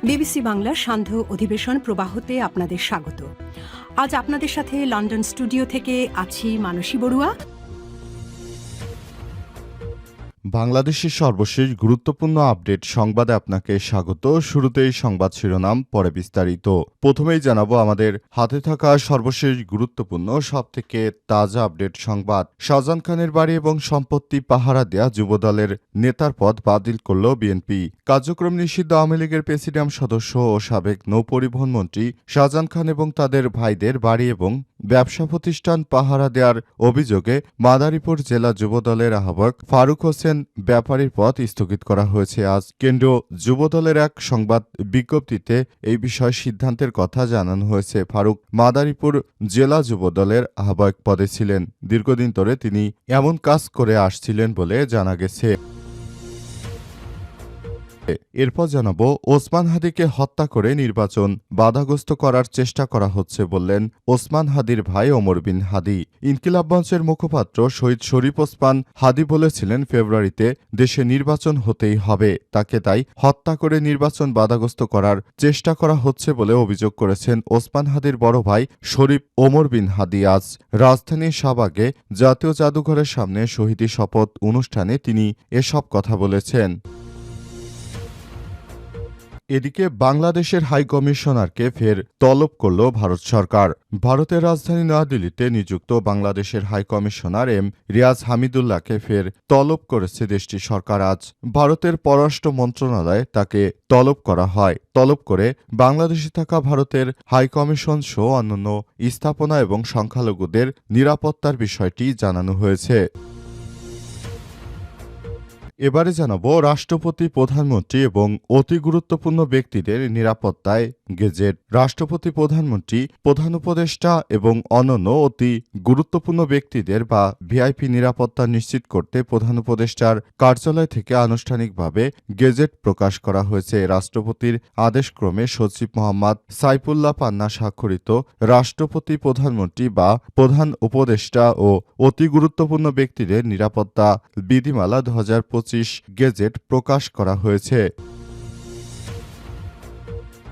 BBC বাংলার সান্ধ্য অধিবেশন প্রবাহতে আপনাদের স্বাগত। আজ আপনাদের সাথে লন্ডন স্টুডিও থেকে আছি মানসী বড়ুয়া। বাংলাদেশের সর্বশেষ গুরুত্বপূর্ণ আপডেট সংবাদে আপনাকে স্বাগত। শুরুতেই সংবাদ শিরোনাম, পরে বিস্তারিত। প্রথমেই জানাবো আমাদের হাতে থাকা সর্বশেষ গুরুত্বপূর্ণ সবথেকে তাজা আপডেট সংবাদ। শাহজাহান খানের বাড়ি এবং সম্পত্তি পাহারা দেয়া যুবদলের নেতার পদ বাতিল করল বিএনপি। কার্যক্রম নিষিদ্ধ আওয়ামী লীগের প্রেসিডিয়াম সদস্য ও সাবেক নৌপরিবহন মন্ত্রী শাহজাহান খান এবং তাদের ভাইদের বাড়ি এবং ব্যবসা প্রতিষ্ঠান পাহারা দেওয়ার অভিযোগে মাদারীপুর জেলা যুবদলের আহ্বায়ক ফারুক হোসেন ব্যাপারীর পদ স্থগিত করা হয়েছে। আজ কেন্দ্রীয় যুবদলের এক সংবাদ বিজ্ঞপ্তিতে এই বিষয়ে সিদ্ধান্তের কথা জানানো হয়েছে। ফারুক মাদারীপুর জেলা যুবদলের আহ্বায়ক পদে ছিলেন। দীর্ঘদিন ধরে তিনি এমন কাজ করে আসছিলেন বলে জানা গেছে। এরপর জানাবো, ওসমান হাদিকে হত্যা করে নির্বাচন বাধাগ্রস্ত করার চেষ্টা করা হচ্ছে বললেন ওসমান হাদির ভাই ওমর বিন হাদি। ইনকিলাব মঞ্চের মুখপাত্র শহীদ শরীফ ওসমান হাদি বলেছিলেন, ফেব্রুয়ারিতে দেশে নির্বাচন হতেই হবে, তাকে তাই হত্যা করে নির্বাচন বাধাগ্রস্ত করার চেষ্টা করা হচ্ছে বলে অভিযোগ করেছেন ওসমান হাদির বড় ভাই শরীফ ওমর বিন হাদি। আজ রাজধানীর শাহবাগে জাতীয় জাদুঘরের সামনে শহীদি শপথ অনুষ্ঠানে তিনি এসব কথা বলেছেন। এদিকে বাংলাদেশের হাই কমিশনারকে ফের তলব করল ভারত সরকার। ভারতের রাজধানী নয়াদিল্লিতে নিযুক্ত বাংলাদেশের হাই কমিশনার এম রিয়াজ হামিদুল্লাহকে ফের তলব করেছে দেশটির সরকার। আজ ভারতের পররাষ্ট্র মন্ত্রণালয়ে তাকে তলব করা হয়। তলব করে বাংলাদেশে থাকা ভারতের হাই কমিশন সহ অন্যান্য স্থাপনা এবং সংখ্যালঘুদের নিরাপত্তার বিষয়টি জানানো হয়েছে। এবারে জানাবো, রাষ্ট্রপতি, প্রধানমন্ত্রী এবং অতি গুরুত্বপূর্ণ ব্যক্তিদের নিরাপত্তায় গেজেট। রাষ্ট্রপতি, প্রধানমন্ত্রী, প্রধান উপদেষ্টা এবং অন্যান্য অতি গুরুত্বপূর্ণ ব্যক্তিদের বা ভিআইপি নিরাপত্তা নিশ্চিত করতে প্রধান উপদেষ্টার কার্যালয় থেকে আনুষ্ঠানিকভাবে গেজেট প্রকাশ করা হয়েছে। রাষ্ট্রপতির আদেশক্রমে সচিব মোহাম্মদ সাইফুল্লাহ পান্না স্বাক্ষরিত রাষ্ট্রপতি, প্রধানমন্ত্রী বা প্রধান উপদেষ্টা ও অতি গুরুত্বপূর্ণ ব্যক্তিদের নিরাপত্তা বিধিমালা 2025 গেজেট প্রকাশ করা হয়েছে।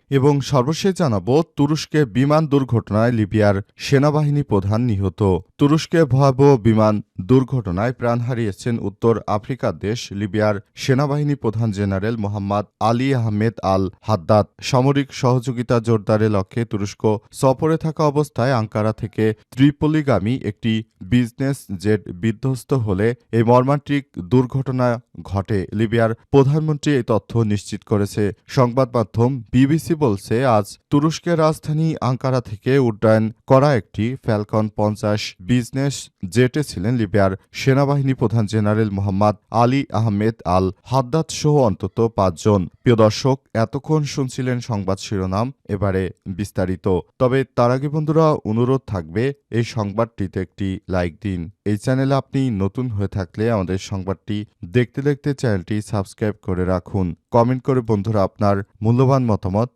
এবং সর্বশেষ জানাবো, তুরস্কে বিমান দুর্ঘটনায় লিবিয়ার সেনাবাহিনী প্রধান নিহত। তুরস্কে ভয়াবহ বিমান দুর্ঘটনায় প্রাণ হারিয়েছেন উত্তর আফ্রিকার দেশ লিবিয়ার সেনাবাহিনী প্রধান জেনারেল মোহাম্মদ আলী আহমেদ আল হাদ্দাদ। সামরিক সহযোগিতা জোরদারের লক্ষ্যে তুরস্ক সফরে থাকা অবস্থায় আঙ্কারা থেকে ত্রিপলিগামী একটি বিজনেস জেট বিধ্বস্ত হলে এই মর্মান্তিক দুর্ঘটনা ঘটে। লিবিয়ার প্রধানমন্ত্রী এই তথ্য নিশ্চিত করেছে। সংবাদ মাধ্যম বিবিসি বলছে, আজ তুরস্কের রাজধানী আঙ্কারা থেকে উড্ডয়ন করা একটি ফ্যালকন 50 বিজনেস জেটে ছিলেন লিবিয়ার সেনাবাহিনী প্রধান জেনারেল মোহাম্মদ আলী আহমেদ আল হাদ্দাদ সহ অন্তত 5 জন। প্রিয় দর্শক, এতক্ষণ শুনছিলেন সংবাদ শিরোনাম, এবারে বিস্তারিত। তবে তার আগে বন্ধুরা, অনুরোধ থাকবে এই সংবাদটিতে একটি লাইক দিন। এই চ্যানেলে আপনি নতুন হয়ে থাকলে আমাদের সংবাদটি দেখতে দেখতে চ্যানেলটি সাবস্ক্রাইব করে রাখুন। কমেন্ট করে বন্ধুরা আপনার মূল্যবান মতামত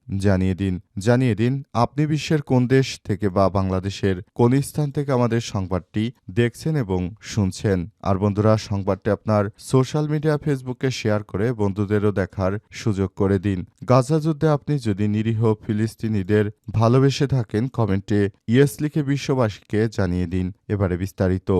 জানিয়ে দিন আপনি বিশ্বের কোন দেশ থেকে বা বাংলাদেশের কোন স্থান থেকে আমাদের সংবাদটি দেখছেন এবং শুনছেন। আর বন্ধুরা, সংবাদটি আপনার সোশ্যাল মিডিয়া ফেসবুকে শেয়ার করে বন্ধুদেরও দেখার সুযোগ করে দিন। গাজা যুদ্ধে আপনি যদি নিরীহ ফিলিস্তিনিদের ভালোবেসে থাকেন, কমেন্টে ইয়েস লিখে বিশ্ববাসীকে জানিয়ে দিন। এবারে বিস্তারিত।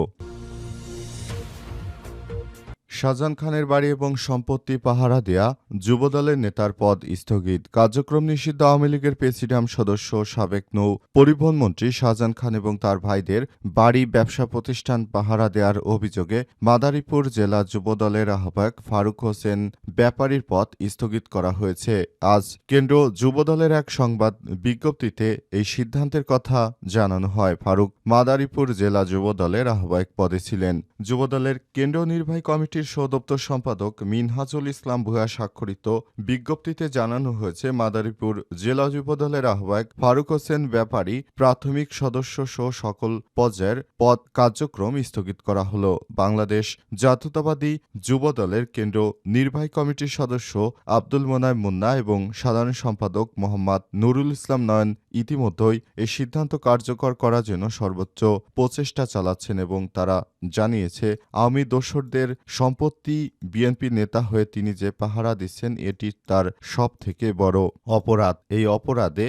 শাহজাহান খানের বাড়ি এবং সম্পত্তি পাহারা দেয়া যুবদলের নেতার পদ স্থগিত। কার্যক্রম নিষিদ্ধ আওয়ামী লীগের প্রেসিডিয়াম সদস্য সাবেক নৌ পরিবহন মন্ত্রী শাহজাহান খান এবং তার ভাইদের বাড়ি, ব্যবসা প্রতিষ্ঠান পাহারা দেওয়ার অভিযোগে মাদারীপুর জেলা যুবদলের আহ্বায়ক ফারুক হোসেন ব্যাপারীর পদ স্থগিত করা হয়েছে। আজ কেন্দ্রীয় যুবদলের এক সংবাদ বিজ্ঞপ্তিতে এই সিদ্ধান্তের কথা জানানো হয়। ফারুক মাদারীপুর জেলা যুবদলের আহ্বায়ক পদে ছিলেন। যুবদলের কেন্দ্রীয় নির্বাহী কমিটির সহ-দপ্তর সম্পাদক মিনহাজুল ইসলাম ভূঁইয়া স্বাক্ষরিত বিজ্ঞপ্তিতে জানানো হয়েছে, মাদারীপুর জেলা যুবদলের আহ্বায়ক ফারুক হোসেন ব্যাপারী প্রাথমিক সদস্য সহ সকল পর্যায়ের পদ কার্যক্রম স্থগিত করা হলো। বাংলাদেশ জাতীয়তাবাদী যুবদলের কেন্দ্রীয় নির্বাহী কমিটির সদস্য আব্দুল মোনায়েম মুন্না এবং সাধারণ সম্পাদক মোহাম্মদ নুরুল ইসলাম নয়ন ইতিমধ্যেই এই সিদ্ধান্ত কার্যকর করার জন্য সর্বোচ্চ প্রচেষ্টা চালাচ্ছেন এবং তারা জানিয়েছে, আওয়ামী দোসরদের সম্পত্তি বিএনপির নেতা হয়ে তিনি যে পাহারা দিচ্ছেন এটি তার সবথেকে বড় অপরাধ। এই অপরাধে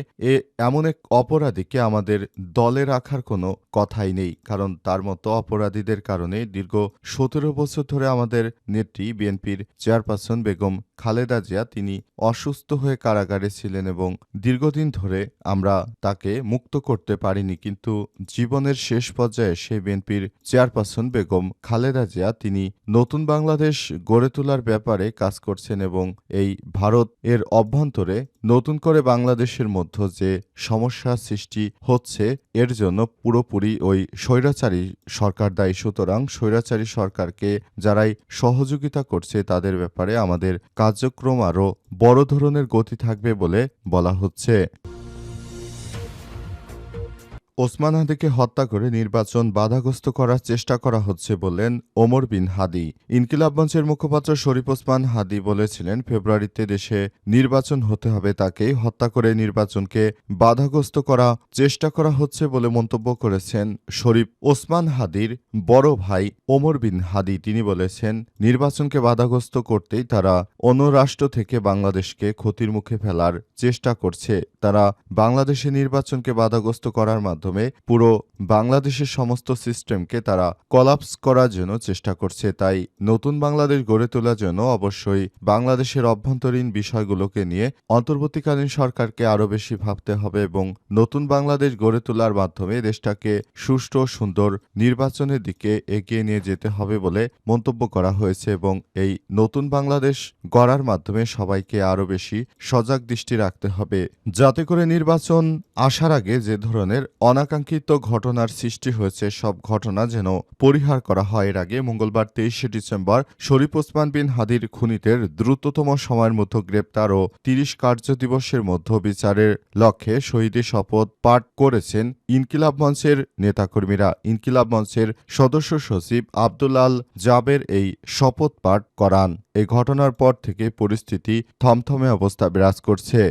এমন এক অপরাধীকে আমাদের দলে রাখার কোনো কথাই নেই, কারণ তার মতো অপরাধীদের কারণে দীর্ঘ ১৭ বছর ধরে আমাদের নেত্রী বিএনপির চেয়ারপারসন বেগম খালেদা জিয়া তিনি অসুস্থ হয়ে কারাগারে ছিলেন এবং দীর্ঘদিন ধরে আমরা তাকে মুক্ত করতে পারিনি। কিন্তু জীবনের শেষ পর্যায়ে এসে বিএনপির চেয়ারপারসন বেগম খালেদা জিয়া তিনি নতুন বাংলাদেশ গড়ে তোলার ব্যাপারে কাজ করছেন এবং এই ভারত এর অভ্যন্তরে নতুন করে বাংলাদেশের মধ্যে যে সমস্যা সৃষ্টি হচ্ছে এর জন্য পুরোপুরি ওই স্বৈরাচারী সরকার দায়ী। সুতরাং স্বৈরাচারী সরকারকে যারাই সহযোগিতা করছে তাদের ব্যাপারে আমাদের কার্যক্রম আরও বড় ধরনের গতি থাকবে বলে বলা হচ্ছে। ওসমান হাদিকে হত্যা করে নির্বাচন বাধাগ্রস্ত করার চেষ্টা করা হচ্ছে বললেন ওমর বিন হাদি। ইনকিলাব মঞ্চের মুখপাত্র শরীফ ওসমান হাদি বলেছিলেন, ফেব্রুয়ারিতে দেশে নির্বাচন হতে হবে, তাকে হত্যা করে নির্বাচনকে বাধাগ্রস্ত করা চেষ্টা করা হচ্ছে বলে মন্তব্য করেছেন শরীফ ওসমান হাদির বড় ভাই ওমর বিন হাদি। তিনি বলেছেন, নির্বাচনকে বাধাগ্রস্ত করতেই তারা অন্য রাষ্ট্র থেকে বাংলাদেশকে ক্ষতির মুখে ফেলার চেষ্টা করছে। তারা বাংলাদেশে নির্বাচনকে বাধাগ্রস্ত করার মাধ্যমে পুরো বাংলাদেশের সমস্ত সিস্টেমকে তারা কলাপস করার জন্য চেষ্টা করছে। তাই নতুন বাংলাদেশ গড়ে তোলার জন্য অবশ্যই বাংলাদেশের অভ্যন্তরীণ বিষয়গুলোকে নিয়ে অন্তর্বর্তীকালীন সরকারকে আরও বেশি ভাবতে হবে এবং নতুন বাংলাদেশ গড়ে তোলার মাধ্যমে দেশটাকে সুষ্ঠু ও সুন্দর নির্বাচনের দিকে এগিয়ে নিয়ে যেতে হবে বলে মন্তব্য করা হয়েছে এবং এই নতুন বাংলাদেশ গড়ার মাধ্যমে সবাইকে আরও বেশি সজাগ দৃষ্টি রাখতে হবে, যাতে করে নির্বাচন আসার আগে যে ধরনের অনাকাঙ্ক্ষিত ঘটনার সৃষ্টি হয়েছে সব ঘটনা যেন পরিহার করা হয়। এর আগে মঙ্গলবার ২৩শে ডিসেম্বর শরীফ ওসমান বিন হাদির খুনিদের দ্রুততম সময়ের মধ্যে গ্রেপ্তার ও ৩০ কার্যদিবসের মধ্যে বিচারের লক্ষ্যে শহীদের শপথ পাঠ করেছেন ইনকিলাব মঞ্চের নেতাকর্মীরা। ইনকিলাব মঞ্চের সদস্য সচিব আব্দুল আল জাবের এই শপথ পাঠ করান। এই ঘটনার পর থেকে পরিস্থিতি থমথমে অবস্থা বিরাজ করছে।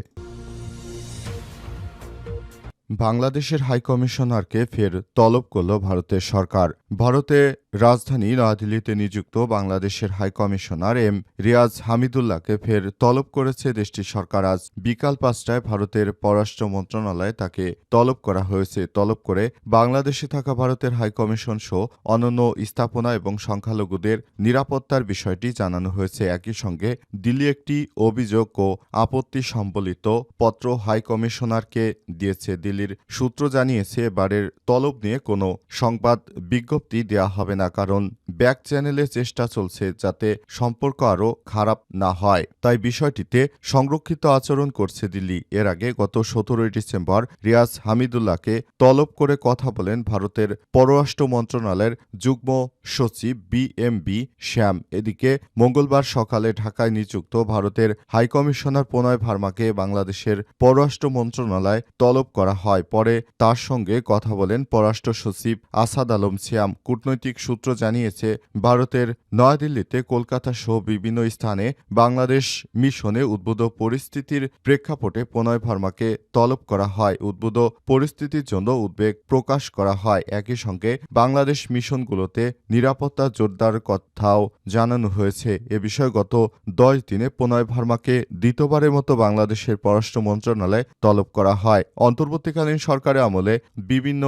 বাংলাদেশের হাইকমিশনারকে ফের তলব করল ভারতের সরকার। ভারতে রাজধানী নয়াদিল্লিতে নিযুক্ত বাংলাদেশের হাইকমিশনার এম রিয়াজ হামিদুল্লাহকে ফের তলব করেছে দেশটির সরকার। আজ বিকাল ৫টায় ভারতের পররাষ্ট্র মন্ত্রণালয়ে তাকে তলব করা হয়েছে। তলব করে বাংলাদেশে থাকা ভারতের হাইকমিশন সহ অন্যান্য স্থাপনা এবং সংখ্যালঘুদের নিরাপত্তার বিষয়টি জানানো হয়েছে। একই সঙ্গে দিল্লি একটি অভিযোগ ও আপত্তি সম্বলিত পত্র হাইকমিশনারকে দিয়েছে। দিল্লির সূত্র জানিয়েছে, এবারের তলব নিয়ে কোনো সংবাদ বিজ্ঞপ্তি দেওয়া হবে না, কারণ ব্যাক চ্যানেলে চেষ্টা চলছে যাতে সম্পর্ক আরও খারাপ না হয়। তাই বিষয়টিতে সংরক্ষিত আচরণ করছে দিল্লি। এর আগে গত ১৭ ডিসেম্বর রিয়াজ হামিদুল্লাহকে তলব করে কথা বলেন ভারতের পররাষ্ট্র মন্ত্রণালয়ের যুগ্ম সচিব BMB শ্যাম। এদিকে মঙ্গলবার সকালে ঢাকায় নিযুক্ত ভারতের হাইকমিশনার প্রণয় ভার্মাকে বাংলাদেশের পররাষ্ট্র মন্ত্রণালয় তলব করা হয়। পরে তার সঙ্গে কথা বলেন পররাষ্ট্র সচিব আসাদ আলম সিয়াম। কূটনৈতিক সূত্র জানিয়েছে, ভারতের নয়াদিল্লিতে কলকাতা সহ বিভিন্ন স্থানে বাংলাদেশ মিশনে উদ্ভূত পরিস্থিতির প্রেক্ষাপটে প্রণয় ভার্মাকে তলব করা হয়। উদ্ভূত পরিস্থিতির জন্য উদ্বেগ প্রকাশ করা হয়। একই সঙ্গে বাংলাদেশ মিশনগুলোতে নিরাপত্তা জোরদার কথাও জানানো হয়েছে। এ বিষয়ে গত ১০ দিনে প্রণয় ভার্মাকে দ্বিতীয়বারের মতো বাংলাদেশের পররাষ্ট্র মন্ত্রণালয়ে তলব করা হয়। অন্তর্বর্তীকালীন সরকারের আমলে বিভিন্ন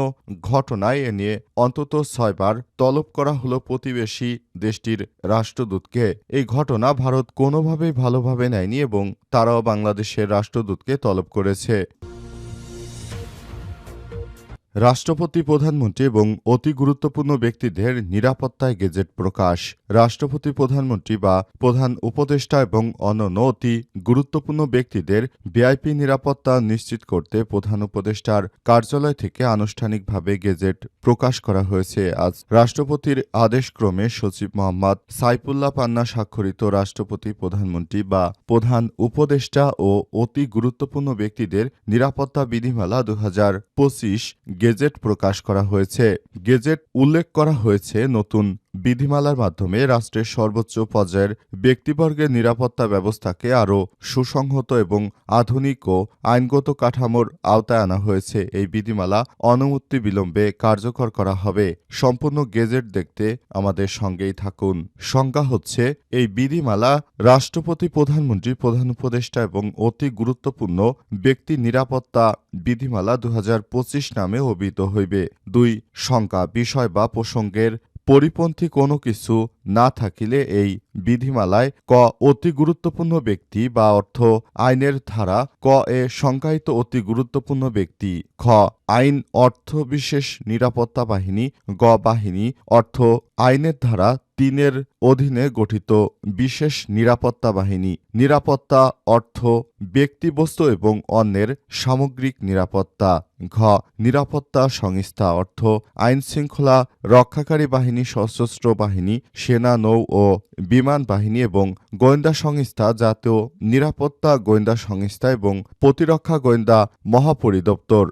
ঘটনায় এ নিয়ে অন্তত ৬ বার তলব করা হলো প্রতিবেশী দেশটির রাষ্ট্রদূতকে। এই ঘটনা ভারত কোনোভাবেই ভালোভাবে নেয়নি এবং তারাও বাংলাদেশের রাষ্ট্রদূতকে তলব করেছে। রাষ্ট্রপতি, প্রধানমন্ত্রী এবং অতি গুরুত্বপূর্ণ ব্যক্তিদের নিরাপত্তায় গেজেট প্রকাশ। রাষ্ট্রপতি, প্রধানমন্ত্রী বা প্রধান উপদেষ্টা এবং অন্যান্য অতি গুরুত্বপূর্ণ ব্যক্তিদের ভিআইপি নিরাপত্তা নিশ্চিত করতে প্রধান উপদেষ্টার কার্যালয় থেকে আনুষ্ঠানিকভাবে গেজেট প্রকাশ করা হয়েছে। আজ রাষ্ট্রপতির আদেশক্রমে সচিব মোহাম্মদ সাইফুল্লাহ পান্না স্বাক্ষরিত রাষ্ট্রপতি, প্রধানমন্ত্রী বা প্রধান উপদেষ্টা ও অতি গুরুত্বপূর্ণ ব্যক্তিদের নিরাপত্তা বিধিমালা ২০২৫ গেজেট প্রকাশ করা হয়েছে। গেজেট উল্লেখ করা হয়েছে, নতুন বিধিমালার মাধ্যমে রাষ্ট্রের সর্বোচ্চ পর্যায়ের ব্যক্তিবর্গের নিরাপত্তা ব্যবস্থাকে আরও সুসংহত এবং আধুনিক ও আইনগত কাঠামোর আওতায় আনা হয়েছে। এই বিধিমালা অনুমতি বিলম্বে কার্যকর করা হবে। সম্পূর্ণ গেজেট দেখতে আমাদের সঙ্গেই থাকুন। সংজ্ঞা হচ্ছে, এই বিধিমালা রাষ্ট্রপতি, প্রধানমন্ত্রী, প্রধান উপদেষ্টা এবং অতি গুরুত্বপূর্ণ ব্যক্তি নিরাপত্তা বিধিমালা 2025 নামে অভিহিত হইবে। 2 সংজ্ঞা, বিষয় বা প্রসঙ্গের পরিপন্থী কোনো কিছু না থাকিলে এই বিধিমালায় ক অতি গুরুত্বপূর্ণ ব্যক্তি বা অর্থ আইনের ধারা ক এ সংজ্ঞায়িত অতি গুরুত্বপূর্ণ ব্যক্তি, খ আইন অর্থ বিশেষ নিরাপত্তা বাহিনী, গ বাহিনী অর্থ আইনের ধারা 3 এর অধীনে গঠিত বিশেষ নিরাপত্তা বাহিনী। নিরাপত্তা অর্থ ব্যক্তিবস্তু এবং অন্যের সামগ্রিক নিরাপত্তা। ঘ নিরাপত্তা সংস্থা অর্থ আইন শৃঙ্খলা রক্ষাকারী বাহিনী, সশস্ত্র বাহিনী, সেনা, নৌ ও বিমান বাহিনী এবং গোয়েন্দা সংস্থা, জাতীয় নিরাপত্তা গোয়েন্দা সংস্থা এবং প্রতিরক্ষা গোয়েন্দা মহাপরিদপ্তর।